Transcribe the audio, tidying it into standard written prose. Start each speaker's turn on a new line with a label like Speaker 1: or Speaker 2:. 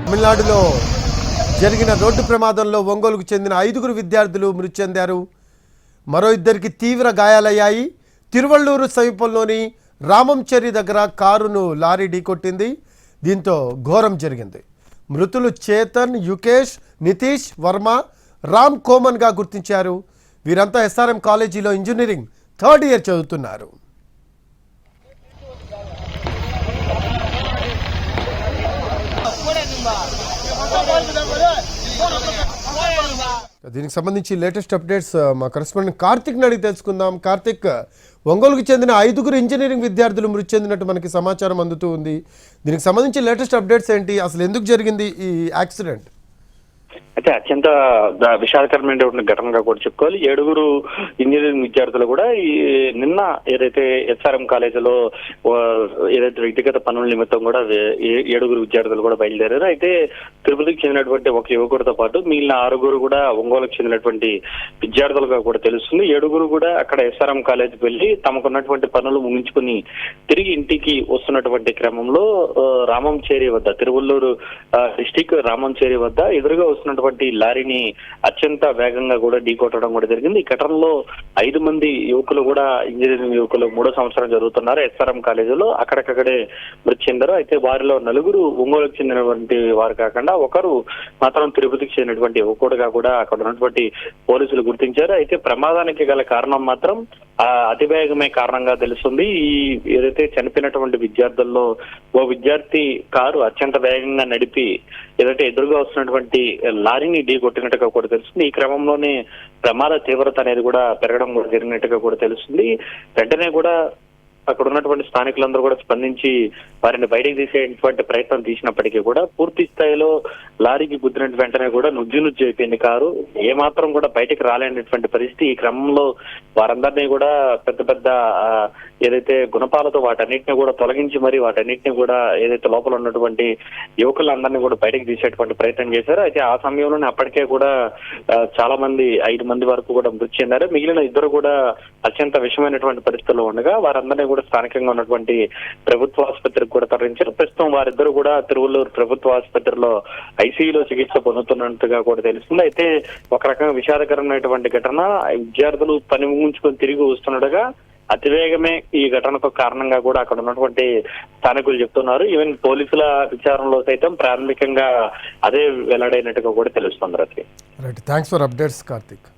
Speaker 1: తమిళనాడులో జరిగిన రోడ్డు ప్రమాదంలో ఒంగోలుకు చెందిన 5 విద్యార్థులు మృతి చెందారు. మరో 2కి తీవ్ర గాయాలయ్యాయి. తిరువళ్ళూరు సమీపంలోని రామంచెరి దగ్గర కారును లారీ ఢీకొట్టింది. దీంతో ఘోరం జరిగింది. మృతులు చేతన్, యుకేష్, నితీష్ వర్మ, రామ్ కోమన్గా గుర్తించారు. వీరంతా ఎస్ఆర్ఎం కాలేజీలో ఇంజనీరింగ్ 3rd ఇయర్ చదువుతున్నారు. దీనికి సంబంధించి లేటెస్ట్ అప్డేట్స్ మా కరెస్పాండెంట్ కార్తిక్ని అడిగి తెలుసుకుందాం. కార్తిక్, ఒంగోలుకు చెందిన 5 ఇంజనీరింగ్ విద్యార్థులు మృతి చెందినట్టు మనకి సమాచారం అందుతూ ఉంది. దీనికి సంబంధించి లేటెస్ట్ అప్డేట్స్ ఏంటి? అసలు ఎందుకు జరిగింది ఈ యాక్సిడెంట్?
Speaker 2: అయితే అత్యంత విషాదకరమైన ఘటనగా కూడా చెప్పుకోవాలి. 7 ఇంజనీరింగ్ విద్యార్థులు కూడా ఈ నిన్న ఏదైతే ఎస్ఆర్ఎం కాలేజీలో ఏదైతే వ్యక్తిగత పనుల నిమిత్తం కూడా 7 విద్యార్థులు కూడా బయలుదేరారు. అయితే తిరుపతికి చెందినటువంటి ఒక యువకుడితో పాటు మిగిలిన 6 కూడా ఒంగోలుకు చెందినటువంటి విద్యార్థులుగా కూడా తెలుస్తుంది. 7 కూడా అక్కడ ఎస్ఆర్ఎం కాలేజీకి వెళ్లి తమకున్నటువంటి పనులు ముగించుకుని తిరిగి ఇంటికి వస్తున్నటువంటి క్రమంలో రామంచేరి వద్ద, తిరువళ్ళూరు డిస్టిక్ రామంచేరి వద్ద ఎదురుగా వస్తున్నటువంటి లారీని అత్యంత వేగంగా కూడా ఢీకొట్టడం కూడా జరిగింది. ఈ ఘటనలో 5 మంది యువకులు కూడా ఇంజనీరింగ్ యువకులు 3వ సంవత్సరం జరుగుతున్నారు ఎస్ఆర్ఎం కాలేజీలో, అక్కడక్కడే మృతి చెందారు. అయితే వారిలో 4 ఒంగోలుకు చెందినటువంటి వారు కాకుండా ఒకరు మాత్రం తిరుపతికి చెందినటువంటి యువకుడుగా కూడా అక్కడ ఉన్నటువంటి పోలీసులు గుర్తించారు. అయితే ప్రమాదానికి గల కారణం మాత్రం అతివేగమే కారణంగా తెలుస్తుంది. ఈ ఏదైతే చనిపోయినటువంటి విద్యార్థుల్లో ఓ విద్యార్థి కారు అత్యంత వేగంగా నడిపి ఏదైతే ఎదురుగా వస్తున్నటువంటి లారీని ఢీ కొట్టినట్టుగా కూడా తెలుస్తుంది. ఈ క్రమంలోనే ప్రమాద తీవ్రత అనేది కూడా పెరగడం కూడా జరిగినట్టుగా కూడా తెలుస్తుంది. వెంటనే కూడా అక్కడ ఉన్నటువంటి స్థానికులందరూ కూడా స్పందించి వారిని బయటకు తీసేటువంటి ప్రయత్నం తీసినప్పటికీ కూడా పూర్తి స్థాయిలో లారీకి గుద్దినట్టు వెంటనే కూడా నుజ్జు అయిపోయింది కారు. ఏమాత్రం కూడా బయటకు రాలేనటువంటి పరిస్థితి. ఈ క్రమంలో వారందరినీ కూడా పెద్ద పెద్ద ఏదైతే గుణపాలతో వాటన్నిటిని కూడా తొలగించి మరి వాటన్నిటిని కూడా ఏదైతే లోపల ఉన్నటువంటి యువకులందరినీ కూడా బయటకు తీసేటువంటి ప్రయత్నం చేశారు. అయితే ఆ సమయంలోనే అప్పటికే కూడా చాలా మంది 5 మంది వరకు కూడా మృతి చెందారు. మిగిలిన 2 కూడా అత్యంత విషమైనటువంటి పరిస్థితుల్లో ఉండగా వారందరినీ కూడా స్థానికంగా ఉన్నటువంటి ప్రభుత్వ ఆసుపత్రికి కూడా తరలించారు. ప్రస్తుతం వారిద్దరూ కూడా తిరువళ్ళూరు ప్రభుత్వ ఆసుపత్రిలో ఐసీయూలో చికిత్స పొందుతున్నట్టుగా కూడా తెలుస్తుంది. అయితే ఒక రకంగా విషాదకరమైనటువంటి ఘటన. విద్యార్థులు పని ముగించుకొని తిరిగి వస్తుండగా అతివేగమే ఈ ఘటనకు కారణంగా కూడా అక్కడ ఉన్నటువంటి స్థానికులు చెప్తున్నారు. ఈవెన్ పోలీసుల విచారణలో సైతం ప్రాథమికంగా అదే వెల్లడైనట్టుగా కూడా తెలుస్తుంది.
Speaker 1: Right, thanks for updates Karthik.